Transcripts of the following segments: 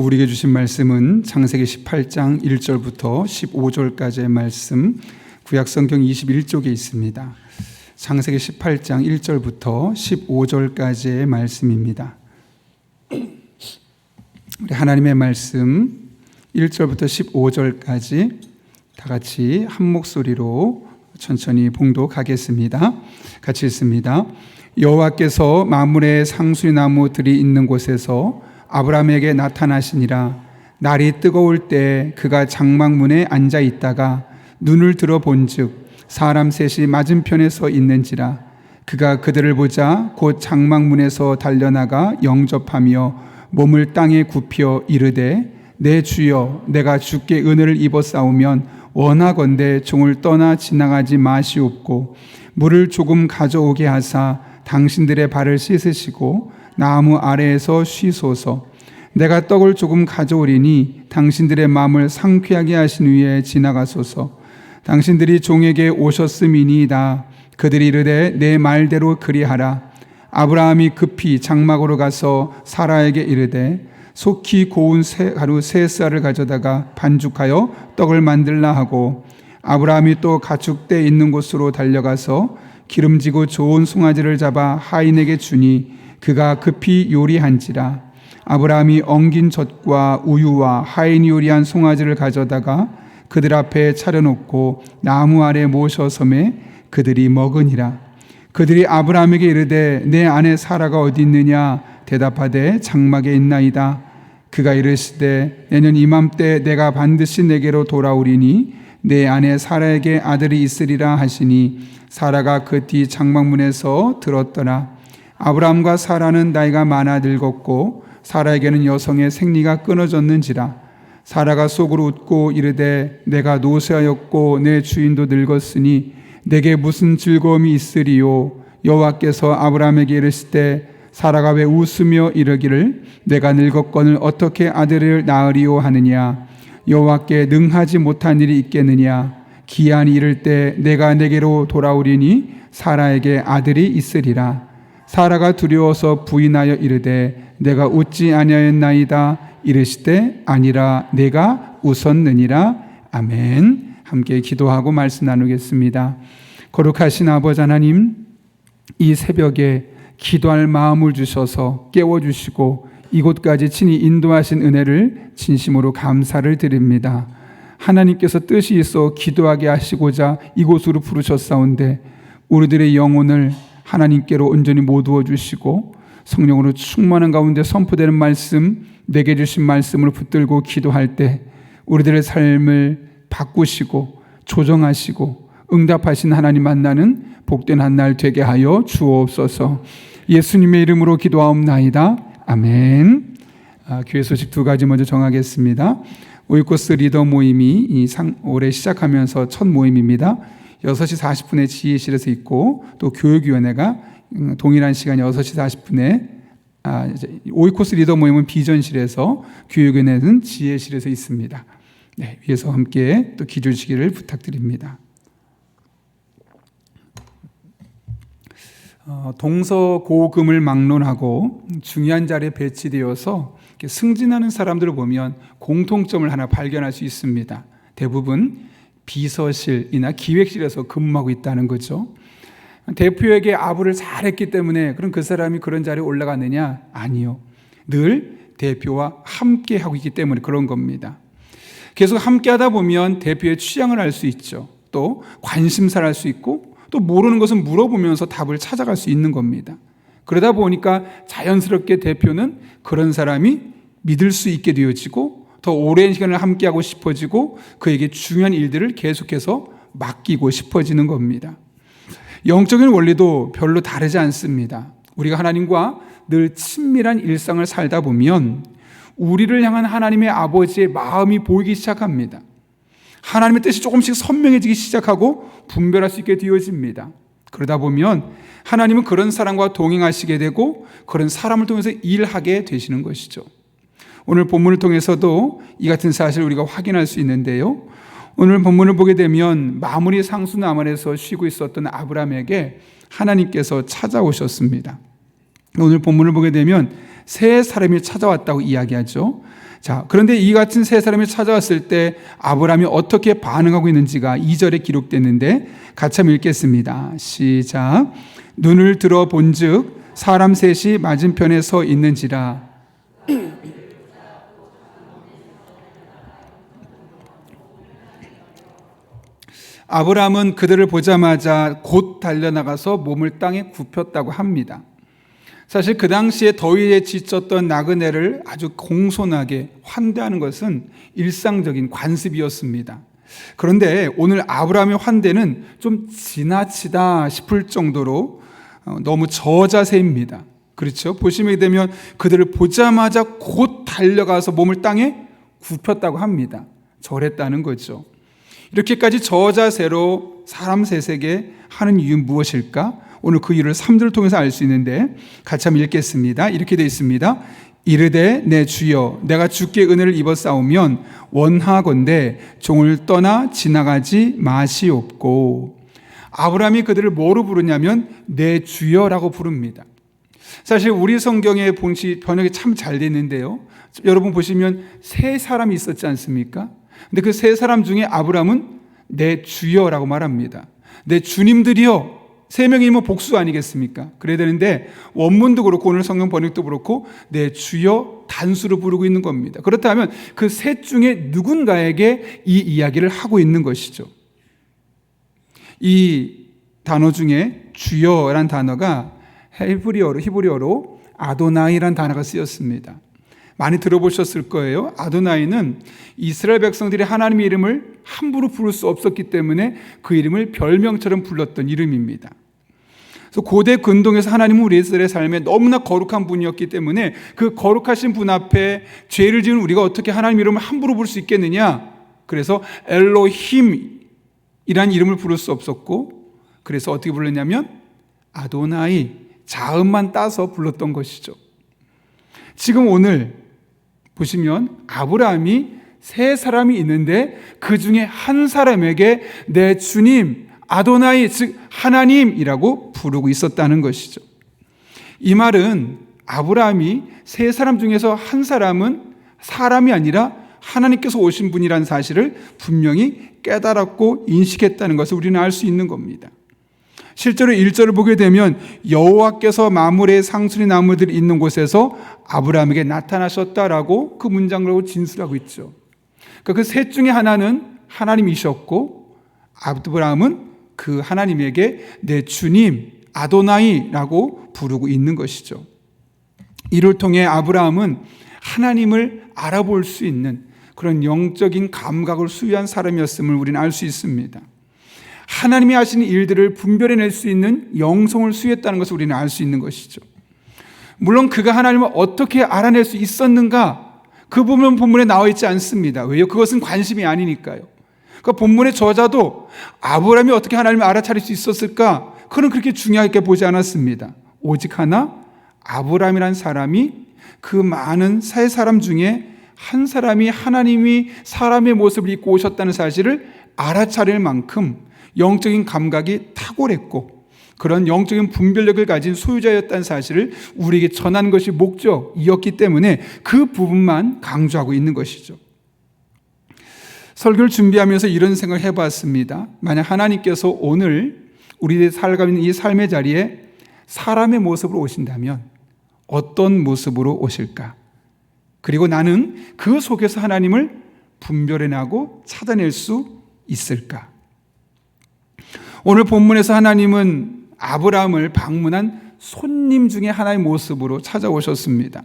우리에게 주신 말씀은 창세기 18장 1절부터 15절까지의 말씀, 구약성경 21쪽에 있습니다. 창세기 18장 1절부터 15절까지의 말씀입니다. 우리 하나님의 말씀 1절부터 15절까지 다 같이 한 목소리로 천천히 봉독하겠습니다. 같이 읽습니다. 여호와께서 만물의 상수리나무들이 있는 곳에서 아브라함에게 나타나시니라. 날이 뜨거울 때 그가 장막문에 앉아 있다가 눈을 들어 본즉 사람 셋이 맞은편에 서 있는지라. 그가 그들을 보자 곧 장막문에서 달려나가 영접하며 몸을 땅에 굽혀 이르되 내 주여, 내가 주께 은혜를 입어 싸우면 원하건대 종을 떠나 지나가지 마시옵고 물을 조금 가져오게 하사 당신들의 발을 씻으시고 나무 아래에서 쉬소서. 내가 떡을 조금 가져오리니 당신들의 마음을 상쾌하게 하신 후에 지나가소서. 당신들이 종에게 오셨음이니이다. 그들이 이르되 내 말대로 그리하라. 아브라함이 급히 장막으로 가서 사라에게 이르되 속히 고운 가루 세 쌀을 가져다가 반죽하여 떡을 만들라 하고, 아브라함이 또 가축대 있는 곳으로 달려가서 기름지고 좋은 송아지를 잡아 하인에게 주니 그가 급히 요리한지라. 아브라함이 엉긴 젖과 우유와 하인이 요리한 송아지를 가져다가 그들 앞에 차려놓고 나무 아래 모셔섬에 그들이 먹으니라. 그들이 아브라함에게 이르되 내 아내 사라가 어디 있느냐? 대답하되 장막에 있나이다. 그가 이르시되 내년 이맘때 내가 반드시 내게로 돌아오리니 내 아내 사라에게 아들이 있으리라 하시니 사라가 그 뒤 장막문에서 들었더라. 아브라함과 사라는 나이가 많아 늙었고 사라에게는 여성의 생리가 끊어졌는지라. 사라가 속으로 웃고 이르되 내가 노쇠하였고 내 주인도 늙었으니 내게 무슨 즐거움이 있으리요? 여호와께서 아브라함에게 이르시되 사라가 왜 웃으며 이르기를 내가 늙었거늘 어떻게 아들을 낳으리요 하느냐? 여호와께 능하지 못한 일이 있겠느냐? 기한이 이를 때 내가 내게로 돌아오리니 사라에게 아들이 있으리라. 사라가 두려워서 부인하여 이르되 내가 웃지 아니하였나이다. 이르시되 아니라 내가 웃었느니라. 아멘. 함께 기도하고 말씀 나누겠습니다. 거룩하신 아버지 하나님, 이 새벽에 기도할 마음을 주셔서 깨워주시고 이곳까지 친히 인도하신 은혜를 진심으로 감사를 드립니다. 하나님께서 뜻이 있어 기도하게 하시고자 이곳으로 부르셨사온데 우리들의 영혼을 하나님께로 온전히 모두어 주시고 성령으로 충만한 가운데 선포되는 말씀, 내게 주신 말씀을 붙들고 기도할 때 우리들의 삶을 바꾸시고 조정하시고 응답하신 하나님 만나는 복된 한 날 되게 하여 주옵소서. 예수님의 이름으로 기도하옵나이다. 아멘. 교회 소식 두 가지 먼저 정하겠습니다. 오이코스 리더 모임이 올해 시작하면서 첫 모임입니다. 6시 40분에 지혜실에서 있고 또 교육위원회가 동일한 시간 6시 40분에 오이코스 리더 모임은 비전실에서, 교육위원회는 지혜실에서 있습니다. 네, 위에서 함께 또 기도해 주시기를 부탁드립니다. 동서고금을 막론하고 중요한 자리에 배치되어서 승진하는 사람들을 보면 공통점을 하나 발견할 수 있습니다. 대부분 비서실이나 기획실에서 근무하고 있다는 거죠. 대표에게 아부를 잘했기 때문에 그럼 그 사람이 그런 자리에 올라가느냐? 아니요. 늘 대표와 함께 하고 있기 때문에 그런 겁니다. 계속 함께 하다 보면 대표의 취향을 알 수 있죠. 또 관심사를 알 수 있고 또 모르는 것은 물어보면서 답을 찾아갈 수 있는 겁니다. 그러다 보니까 자연스럽게 대표는 그런 사람이 믿을 수 있게 되어지고 더 오랜 시간을 함께하고 싶어지고 그에게 중요한 일들을 계속해서 맡기고 싶어지는 겁니다. 영적인 원리도 별로 다르지 않습니다. 우리가 하나님과 늘 친밀한 일상을 살다 보면 우리를 향한 하나님의 아버지의 마음이 보이기 시작합니다. 하나님의 뜻이 조금씩 선명해지기 시작하고 분별할 수 있게 되어집니다. 그러다 보면 하나님은 그런 사람과 동행하시게 되고 그런 사람을 통해서 일하게 되시는 것이죠. 오늘 본문을 통해서도 이 같은 사실을 우리가 확인할 수 있는데요. 오늘 본문을 보게 되면 마무리 상수나무에서 쉬고 있었던 아브라함에게 하나님께서 찾아오셨습니다. 오늘 본문을 보게 되면 세 사람이 찾아왔다고 이야기하죠. 자, 그런데 이 같은 세 사람이 찾아왔을 때 아브라함이 어떻게 반응하고 있는지가 2절에 기록됐는데 같이 한번 읽겠습니다. 시작. 눈을 들어 본즉 사람 셋이 맞은편에 서 있는지라. 아브라함은 그들을 보자마자 곧 달려나가서 몸을 땅에 굽혔다고 합니다. 사실 그 당시에 더위에 지쳤던 나그네를 아주 공손하게 환대하는 것은 일상적인 관습이었습니다. 그런데 오늘 아브라함의 환대는 좀 지나치다 싶을 정도로 너무 저자세입니다. 그렇죠? 보시게 되면 그들을 보자마자 곧 달려가서 몸을 땅에 굽혔다고 합니다. 절했다는 거죠. 이렇게까지 저자세로 사람 셋에게 하는 이유는 무엇일까? 오늘 그 이유를 3절을 통해서 알 수 있는데 같이 한번 읽겠습니다. 이렇게 되어 있습니다. 이르되 내 주여 내가 주께 은혜를 입어 싸우면 원하건대 종을 떠나 지나가지 마시옵고. 아브라함이 그들을 뭐로 부르냐면 내 주여라고 부릅니다. 사실 우리 성경의 본시 번역이 참 잘 됐는데요. 여러분 보시면 세 사람이 있었지 않습니까? 근데 그 세 사람 중에 아브라함은 내 주여라고 말합니다. 내 주님들이여. 세 명이면 복수 아니겠습니까? 그래야 되는데 원문도 그렇고 오늘 성경 번역도 그렇고 내 주여 단수로 부르고 있는 겁니다. 그렇다면 그 셋 중에 누군가에게 이 이야기를 하고 있는 것이죠. 이 단어 중에 주여란 단어가 히브리어로 아도나이란 단어가 쓰였습니다. 많이 들어보셨을 거예요. 아도나이는 이스라엘 백성들이 하나님의 이름을 함부로 부를 수 없었기 때문에 그 이름을 별명처럼 불렀던 이름입니다. 그래서 고대 근동에서 하나님은 우리 이스라엘의 삶에 너무나 거룩한 분이었기 때문에 그 거룩하신 분 앞에 죄를 지은 우리가 어떻게 하나님 이름을 함부로 부를 수 있겠느냐. 그래서 엘로힘이라는 이름을 부를 수 없었고 그래서 어떻게 불렀냐면 아도나이, 자음만 따서 불렀던 것이죠. 지금 오늘 보시면 아브라함이 세 사람이 있는데 그 중에 한 사람에게 내 주님 아도나이 즉 하나님이라고 부르고 있었다는 것이죠. 이 말은 아브라함이 세 사람 중에서 한 사람은 사람이 아니라 하나님께서 오신 분이라는 사실을 분명히 깨달았고 인식했다는 것을 우리는 알 수 있는 겁니다. 실제로 1절을 보게 되면 여호와께서 마므레의 상수리 나무들이 있는 곳에서 아브라함에게 나타나셨다라고 그 문장으로 진술하고 있죠. 그러니까 그 셋 중에 하나는 하나님이셨고 아브라함은 그 하나님에게 내 주님 아도나이라고 부르고 있는 것이죠. 이를 통해 아브라함은 하나님을 알아볼 수 있는 그런 영적인 감각을 수유한 사람이었음을 우리는 알 수 있습니다. 하나님이 하시는 일들을 분별해낼 수 있는 영성을 수유했다는 것을 우리는 알 수 있는 것이죠. 물론 그가 하나님을 어떻게 알아낼 수 있었는가 그 부분 본문에 나와 있지 않습니다. 왜요? 그것은 관심이 아니니까요. 그러니까 본문의 저자도 아브라함이 어떻게 하나님을 알아차릴 수 있었을까? 그는 그렇게 중요하게 보지 않았습니다. 오직 하나 아브라함이라는 사람이 그 많은 세 사람 중에 한 사람이 하나님이 사람의 모습을 입고 오셨다는 사실을 알아차릴 만큼 영적인 감각이 탁월했고 그런 영적인 분별력을 가진 소유자였다는 사실을 우리에게 전하는 것이 목적이었기 때문에 그 부분만 강조하고 있는 것이죠. 설교를 준비하면서 이런 생각을 해봤습니다. 만약 하나님께서 오늘 우리들이 살아가고 있는 이 삶의 자리에 사람의 모습으로 오신다면 어떤 모습으로 오실까? 그리고 나는 그 속에서 하나님을 분별해내고 찾아낼 수 있을까? 오늘 본문에서 하나님은 아브라함을 방문한 손님 중에 하나의 모습으로 찾아오셨습니다.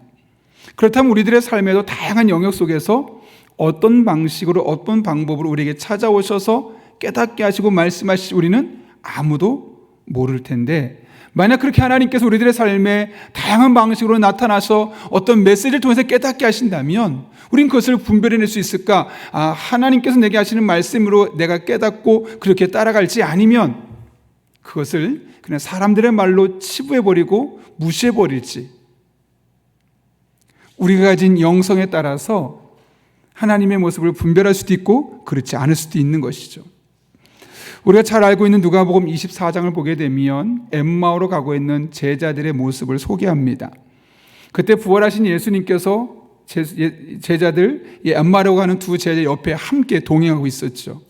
그렇다면 우리들의 삶에도 다양한 영역 속에서 어떤 방식으로 어떤 방법으로 우리에게 찾아오셔서 깨닫게 하시고 말씀하시지 우리는 아무도 모를 텐데 만약 그렇게 하나님께서 우리들의 삶에 다양한 방식으로 나타나서 어떤 메시지를 통해서 깨닫게 하신다면 우린 그것을 분별해낼 수 있을까? 하나님께서 내게 하시는 말씀으로 내가 깨닫고 그렇게 따라갈지 아니면 그것을 그냥 사람들의 말로 치부해버리고 무시해버릴지 우리가 가진 영성에 따라서 하나님의 모습을 분별할 수도 있고 그렇지 않을 수도 있는 것이죠. 우리가 잘 알고 있는 누가복음 24장을 보게 되면 엠마오로 가고 있는 제자들의 모습을 소개합니다. 그때 부활하신 예수님께서 제자들, 엠마오라고 하는 두 제자 옆에 함께 동행하고 있었죠.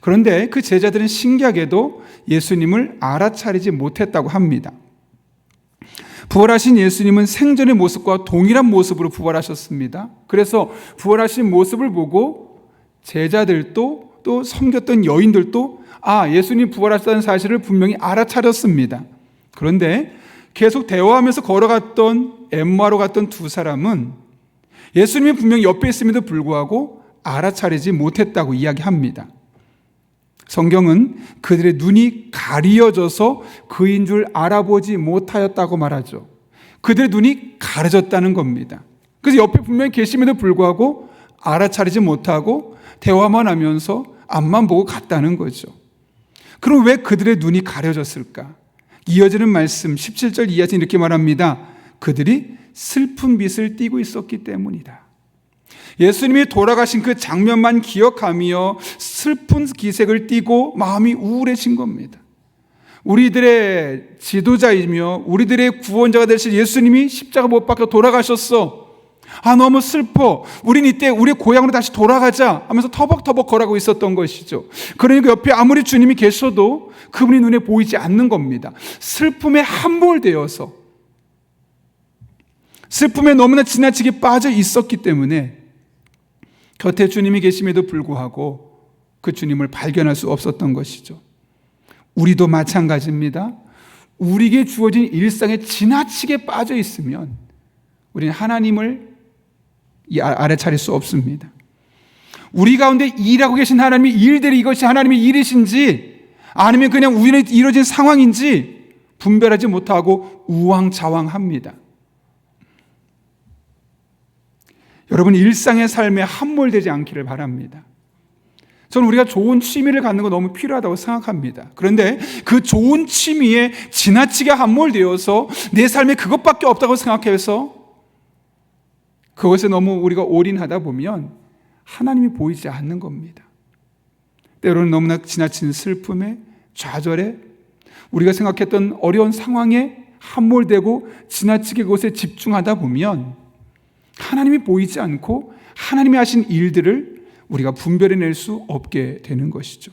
그런데 그 제자들은 신기하게도 예수님을 알아차리지 못했다고 합니다. 부활하신 예수님은 생전의 모습과 동일한 모습으로 부활하셨습니다. 그래서 부활하신 모습을 보고 제자들도 또 섬겼던 여인들도 예수님 부활하셨다는 사실을 분명히 알아차렸습니다. 그런데 계속 대화하면서 걸어갔던 엠마오로 갔던 두 사람은 예수님이 분명히 옆에 있음에도 불구하고 알아차리지 못했다고 이야기합니다. 성경은 그들의 눈이 가리어져서 그인 줄 알아보지 못하였다고 말하죠. 그들의 눈이 가려졌다는 겁니다. 그래서 옆에 분명히 계심에도 불구하고 알아차리지 못하고 대화만 하면서 앞만 보고 갔다는 거죠. 그럼 왜 그들의 눈이 가려졌을까? 이어지는 말씀 17절 이하에서 이렇게 말합니다. 그들이 슬픈 빛을 띠고 있었기 때문이다. 예수님이 돌아가신 그 장면만 기억하며 슬픈 기색을 띠고 마음이 우울해진 겁니다. 우리들의 지도자이며 우리들의 구원자가 되실 예수님이 십자가 못 박혀 돌아가셨어. 너무 슬퍼. 우린 이때 우리 고향으로 다시 돌아가자 하면서 터벅터벅 걸어가고 있었던 것이죠. 그러니까 옆에 아무리 주님이 계셔도 그분이 눈에 보이지 않는 겁니다. 슬픔에 함몰되어서, 슬픔에 너무나 지나치게 빠져 있었기 때문에 곁에 주님이 계심에도 불구하고 그 주님을 발견할 수 없었던 것이죠. 우리도 마찬가지입니다. 우리에게 주어진 일상에 지나치게 빠져 있으면 우리는 하나님을 알아차릴 수 없습니다. 우리 가운데 일하고 계신 하나님의 일들이 이것이 하나님의 일이신지 아니면 그냥 우연히 이루어진 상황인지 분별하지 못하고 우왕좌왕합니다. 여러분, 일상의 삶에 함몰되지 않기를 바랍니다. 저는 우리가 좋은 취미를 갖는 거 너무 필요하다고 생각합니다. 그런데 그 좋은 취미에 지나치게 함몰되어서 내 삶에 그것밖에 없다고 생각해서 그것에 너무 우리가 올인하다 보면 하나님이 보이지 않는 겁니다. 때로는 너무나 지나친 슬픔에, 좌절에, 우리가 생각했던 어려운 상황에 함몰되고 지나치게 그것에 집중하다 보면 하나님이 보이지 않고 하나님이 하신 일들을 우리가 분별해낼 수 없게 되는 것이죠.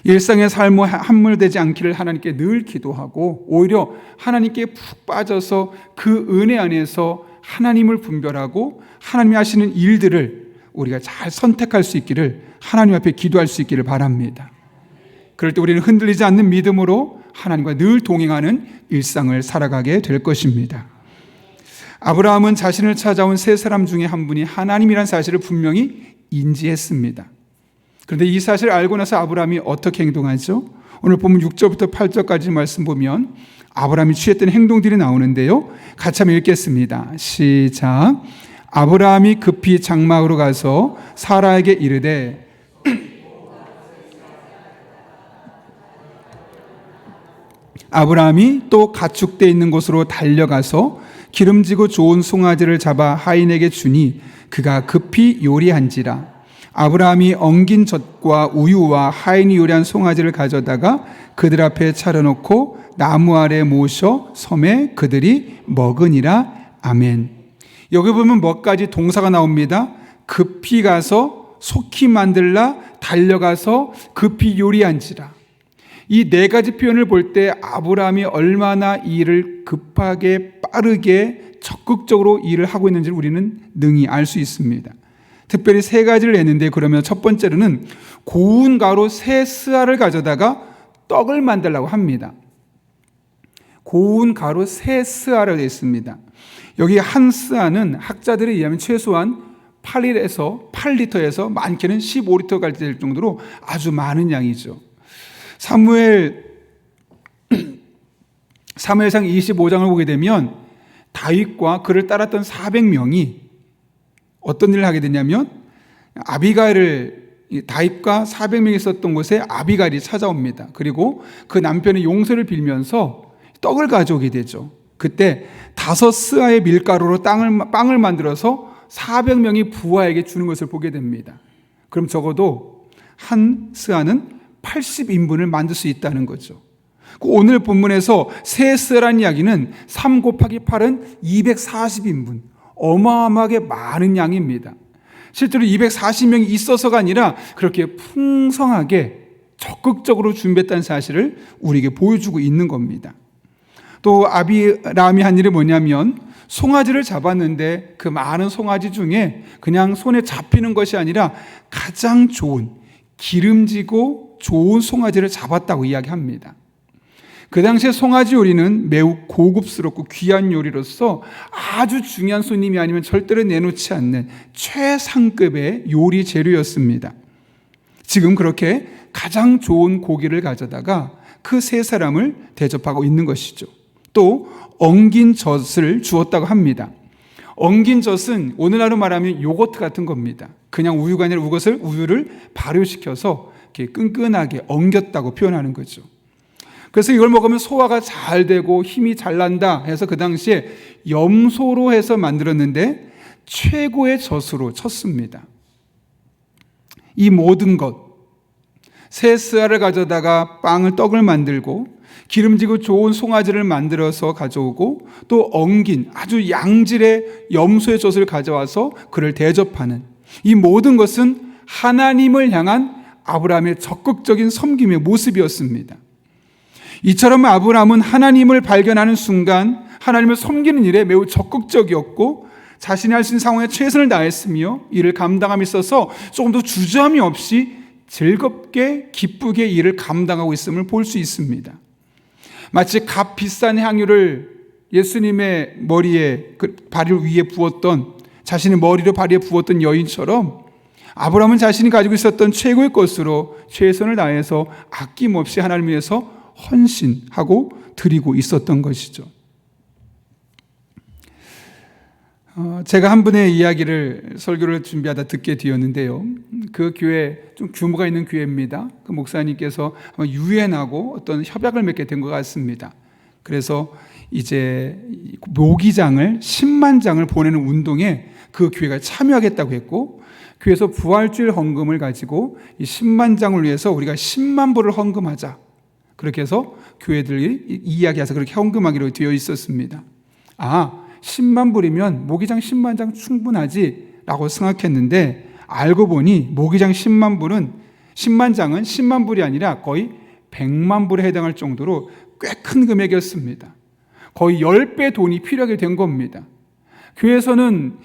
일상의 삶에 함몰되지 않기를 하나님께 늘 기도하고 오히려 하나님께 푹 빠져서 그 은혜 안에서 하나님을 분별하고 하나님이 하시는 일들을 우리가 잘 선택할 수 있기를 하나님 앞에 기도할 수 있기를 바랍니다. 그럴 때 우리는 흔들리지 않는 믿음으로 하나님과 늘 동행하는 일상을 살아가게 될 것입니다. 아브라함은 자신을 찾아온 세 사람 중에 한 분이 하나님이라는 사실을 분명히 인지했습니다. 그런데 이 사실을 알고 나서 아브라함이 어떻게 행동하죠? 오늘 보면 6절부터 8절까지 말씀 보면 아브라함이 취했던 행동들이 나오는데요. 같이 한번 읽겠습니다. 시작. 아브라함이 급히 장막으로 가서 사라에게 이르되 아브라함이 또 가축대 있는 곳으로 달려가서 기름지고 좋은 송아지를 잡아 하인에게 주니 그가 급히 요리한지라. 아브라함이 엉긴 젖과 우유와 하인이 요리한 송아지를 가져다가 그들 앞에 차려놓고 나무 아래 모셔 섬에 그들이 먹으니라. 아멘. 여기 보면 몇 가지 동사가 나옵니다. 급히 가서, 속히 만들라, 달려가서, 급히 요리한지라. 이 네 가지 표현을 볼 때 아브라함이 얼마나 일을 급하게, 빠르게, 적극적으로 일을 하고 있는지를 우리는 능히 알 수 있습니다. 특별히 세 가지를 냈는데, 그러면 첫 번째로는 고운 가루 세 스아를 가져다가 떡을 만들라고 합니다. 고운 가루 세 스아를 냈습니다. 여기 한 스아는 학자들에 의하면 최소한 8리터에서 많게는 15리터까지 될 정도로 아주 많은 양이죠. 사무엘상 25장을 보게 되면 다윗과 그를 따랐던 400명이 어떤 일을 하게 되냐면 다윗과 400명이 있었던 곳에 아비가일이 찾아옵니다. 그리고 그 남편의 용서를 빌면서 떡을 가져오게 되죠. 그때 5스아의 밀가루로 빵을 만들어서 400명이 부하에게 주는 것을 보게 됩니다. 그럼 적어도 한 스아는 80인분을 만들 수 있다는 거죠. 오늘 본문에서 세 스아라는 이야기는 3 곱하기 8은 240인분, 어마어마하게 많은 양입니다. 실제로 240명이 있어서가 아니라 그렇게 풍성하게 적극적으로 준비했다는 사실을 우리에게 보여주고 있는 겁니다. 또 아비람이 한 일이 뭐냐면 송아지를 잡았는데 그 많은 송아지 중에 그냥 손에 잡히는 것이 아니라 가장 좋은 기름지고 좋은 송아지를 잡았다고 이야기합니다. 그 당시에 송아지 요리는 매우 고급스럽고 귀한 요리로서 아주 중요한 손님이 아니면 절대로 내놓지 않는 최상급의 요리 재료였습니다. 지금 그렇게 가장 좋은 고기를 가져다가 그 세 사람을 대접하고 있는 것이죠. 또 엉긴 젖을 주었다고 합니다. 엉긴 젖은 오늘날로 말하면 요거트 같은 겁니다. 그냥 우유가 아니라 우유를 발효시켜서 이렇게 끈끈하게 엉겼다고 표현하는 거죠. 그래서 이걸 먹으면 소화가 잘 되고 힘이 잘 난다 해서 그 당시에 염소로 해서 만들었는데 최고의 젖으로 쳤습니다. 이 모든 것, 새 씨알을 가져다가 떡을 만들고 기름지고 좋은 송아지를 만들어서 가져오고 또 엉긴 아주 양질의 염소의 젖을 가져와서 그를 대접하는 이 모든 것은 하나님을 향한 아브라함의 적극적인 섬김의 모습이었습니다. 이처럼 아브라함은 하나님을 발견하는 순간 하나님을 섬기는 일에 매우 적극적이었고 자신이 할 수 있는 상황에 최선을 다했으며 이를 감당함에 있어서 조금 더 주저함이 없이 즐겁게 기쁘게 일을 감당하고 있음을 볼 수 있습니다. 마치 값 비싼 향유를 예수님의 머리에 바리 위에 부었던 자신의 머리로 바리에 부었던 여인처럼 아브라함은 자신이 가지고 있었던 최고의 것으로 최선을 다해서 아낌없이 하나님을 위해서 헌신하고 드리고 있었던 것이죠. 제가 한 분의 이야기를 설교를 준비하다 듣게 되었는데요. 그 교회 좀 규모가 있는 교회입니다. 그 목사님께서 아마 유엔하고 어떤 협약을 맺게 된 것 같습니다. 그래서 이제 모기장을 10만 장을 보내는 운동에 그 교회가 참여하겠다고 했고 교회에서 부활주일 헌금을 가지고 이 10만 장을 위해서 우리가 10만 불을 헌금하자. 그렇게 해서 교회들이 이야기해서 그렇게 헌금하기로 되어 있었습니다. 10만 불이면 모기장 10만 장 충분하지 라고 생각했는데 알고 보니 모기장 10만 장은 10만 불이 아니라 거의 100만 불에 해당할 정도로 꽤 큰 금액이었습니다. 거의 10배 돈이 필요하게 된 겁니다. 교회에서는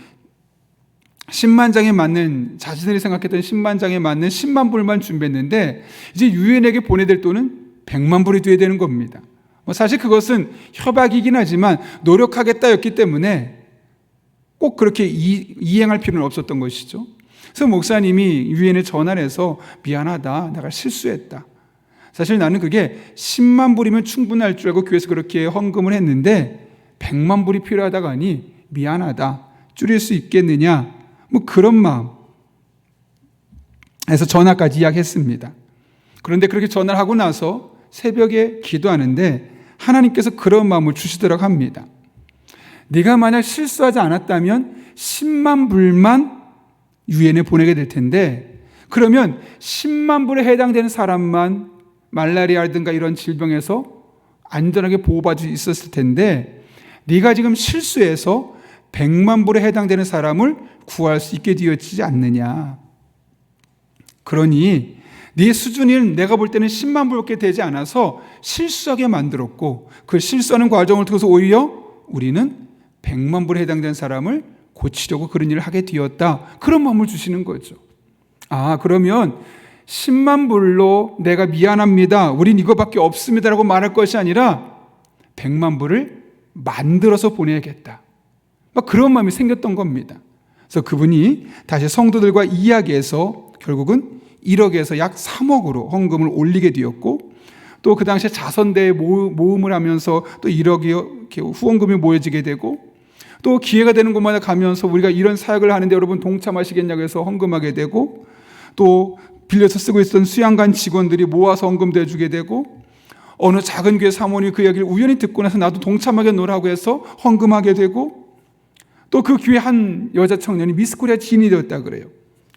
10만 장에 맞는 자신들이 생각했던 10만 장에 맞는 10만 불만 준비했는데 이제 유엔에게 보내야 될 돈은 100만 불이 돼야 되는 겁니다. 사실 그것은 협약이긴 하지만 노력하겠다였기 때문에 꼭 그렇게 이행할 필요는 없었던 것이죠. 그래서 목사님이 유엔에 전화를 해서 미안하다, 내가 실수했다. 사실 나는 그게 10만 불이면 충분할 줄 알고 교회에서 그렇게 헌금을 했는데 100만 불이 필요하다가 하니 미안하다, 줄일 수 있겠느냐, 그런 마음 해서 전화까지 이야기했습니다. 그런데 그렇게 전화를 하고 나서 새벽에 기도하는데 하나님께서 그런 마음을 주시더라고 합니다. 네가 만약 실수하지 않았다면 10만 불만 유엔에 보내게 될 텐데 그러면 10만 불에 해당되는 사람만 말라리아라든가 이런 질병에서 안전하게 보호받을 수 있었을 텐데 네가 지금 실수해서 100만 불에 해당되는 사람을 구할 수 있게 되었지 않느냐. 그러니 네 수준은 내가 볼 때는 10만 불밖에 되지 않아서 실수하게 만들었고 그 실수하는 과정을 통해서 오히려 우리는 100만 불에 해당되는 사람을 고치려고 그런 일을 하게 되었다. 그런 마음을 주시는 거죠. 그러면 10만 불로 내가 미안합니다, 우린 이거밖에 없습니다라고 말할 것이 아니라 100만 불을 만들어서 보내야겠다. 그런 마음이 생겼던 겁니다. 그래서 그분이 다시 성도들과 이야기해서 결국은 1억에서 약 3억으로 헌금을 올리게 되었고 또 그 당시에 자선대에 모음을 하면서 또 1억이 이렇게 후원금이 모여지게 되고 또 기회가 되는 곳마다 가면서 우리가 이런 사역을 하는데 여러분 동참하시겠냐고 해서 헌금하게 되고 또 빌려서 쓰고 있었던 수양관 직원들이 모아서 헌금도 해주게 되고 어느 작은 교회 사모님이 그 이야기를 우연히 듣고 나서 나도 동참하게 노라고 해서 헌금하게 되고 또 그 교회 한 여자 청년이 미스코리아 지인이 되었다 그래요.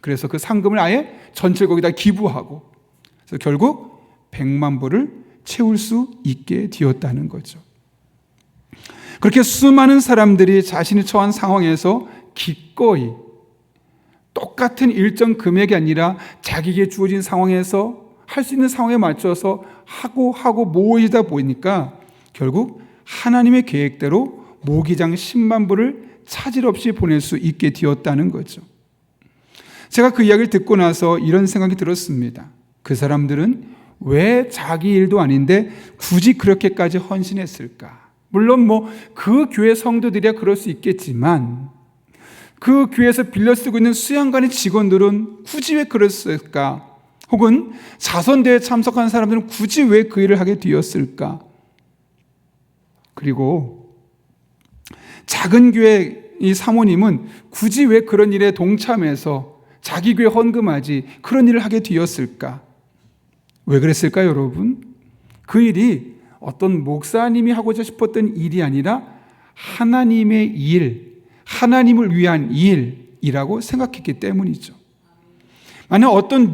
그래서 그 상금을 아예 전체 거기다 기부하고 그래서 결국 100만 불을 채울 수 있게 되었다는 거죠. 그렇게 수많은 사람들이 자신이 처한 상황에서 기꺼이 똑같은 일정 금액이 아니라 자기에게 주어진 상황에서 할 수 있는 상황에 맞춰서 하고 모이다 보니까 결국 하나님의 계획대로 모기장 10만 부를 차질 없이 보낼 수 있게 되었다는 거죠. 제가 그 이야기를 듣고 나서 이런 생각이 들었습니다. 그 사람들은 왜 자기 일도 아닌데 굳이 그렇게까지 헌신했을까? 물론 그 교회 성도들이야 그럴 수 있겠지만 그 교회에서 빌려 쓰고 있는 수양관의 직원들은 굳이 왜 그랬을까? 혹은 자선대회에 참석한 사람들은 굳이 왜 그 일을 하게 되었을까? 그리고 작은 교회 이 사모님은 굳이 왜 그런 일에 동참해서 자기 교회 헌금하지 그런 일을 하게 되었을까? 왜 그랬을까요, 여러분? 그 일이 어떤 목사님이 하고자 싶었던 일이 아니라 하나님의 일, 하나님을 위한 일이라고 생각했기 때문이죠. 만약 어떤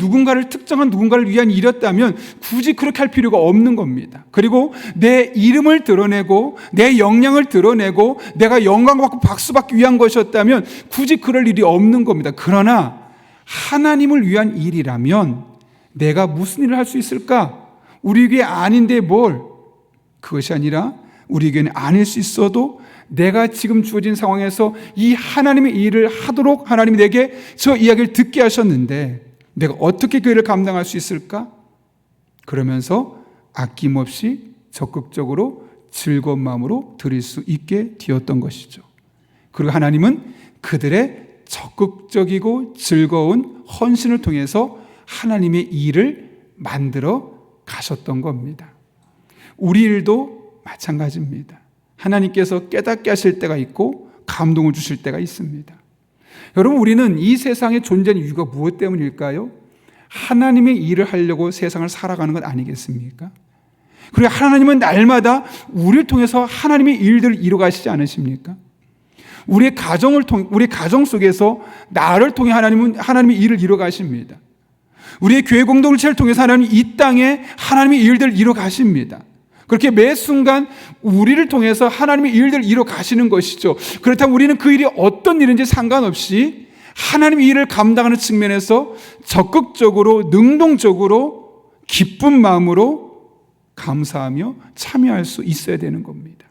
특정한 누군가를 위한 일이었다면 굳이 그렇게 할 필요가 없는 겁니다. 그리고 내 이름을 드러내고 내 역량을 드러내고 내가 영광받고 박수받기 위한 것이었다면 굳이 그럴 일이 없는 겁니다. 그러나 하나님을 위한 일이라면 내가 무슨 일을 할 수 있을까? 우리 교회 아닌데 뭘? 그것이 아니라 우리 교회는 아닐 수 있어도 내가 지금 주어진 상황에서 이 하나님의 일을 하도록 하나님이 내게 저 이야기를 듣게 하셨는데 내가 어떻게 그 일을 감당할 수 있을까? 그러면서 아낌없이 적극적으로 즐거운 마음으로 드릴 수 있게 되었던 것이죠. 그리고 하나님은 그들의 적극적이고 즐거운 헌신을 통해서 하나님의 일을 만들어 가셨던 겁니다. 우리 일도 마찬가지입니다. 하나님께서 깨닫게 하실 때가 있고 감동을 주실 때가 있습니다. 여러분, 우리는 이 세상에 존재하는 이유가 무엇 때문일까요? 하나님의 일을 하려고 세상을 살아가는 것 아니겠습니까? 그리고 하나님은 날마다 우리를 통해서 하나님의 일들을 이루어가시지 않으십니까? 우리 가정 속에서 나를 통해 하나님의 일을 이루어가십니다. 우리의 교회 공동체를 통해서 하나님이 이 땅에 하나님의 일들을 이루어가십니다. 그렇게 매 순간 우리를 통해서 하나님의 일들을 이루어 가시는 것이죠. 그렇다면 우리는 그 일이 어떤 일인지 상관없이 하나님의 일을 감당하는 측면에서 적극적으로 능동적으로 기쁜 마음으로 감사하며 참여할 수 있어야 되는 겁니다.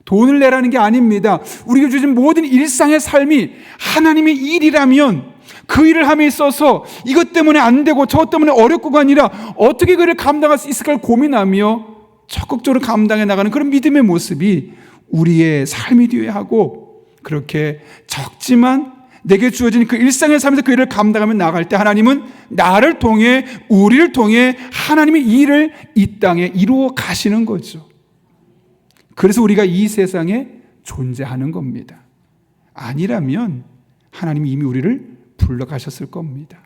돈을 내라는 게 아닙니다. 우리가 주신 모든 일상의 삶이 하나님의 일이라면 그 일을 함에 있어서 이것 때문에 안 되고 저 때문에 어렵고가 아니라 어떻게 그 일을 감당할 수 있을까를 고민하며 적극적으로 감당해 나가는 그런 믿음의 모습이 우리의 삶이 되어야 하고, 그렇게 적지만 내게 주어진 그 일상의 삶에서 그 일을 감당하며 나갈 때 하나님은 나를 통해 우리를 통해 하나님의 일을 이 땅에 이루어 가시는 거죠. 그래서 우리가 이 세상에 존재하는 겁니다. 아니라면 하나님이 이미 우리를 불러가셨을 겁니다.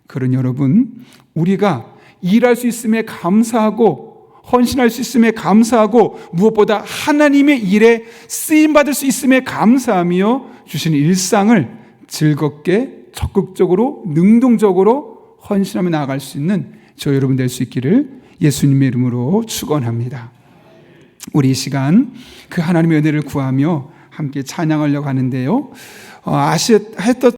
그런 여러분, 우리가 일할 수 있음에 감사하고 헌신할 수 있음에 감사하고 무엇보다 하나님의 일에 쓰임받을 수 있음에 감사하며 주시는 일상을 즐겁게 적극적으로 능동적으로 헌신하며 나아갈 수 있는 저 여러분 될 수 있기를 예수님의 이름으로 축원합니다. 우리 이 시간 그 하나님의 은혜를 구하며 함께 찬양하려고 하는데요. 했던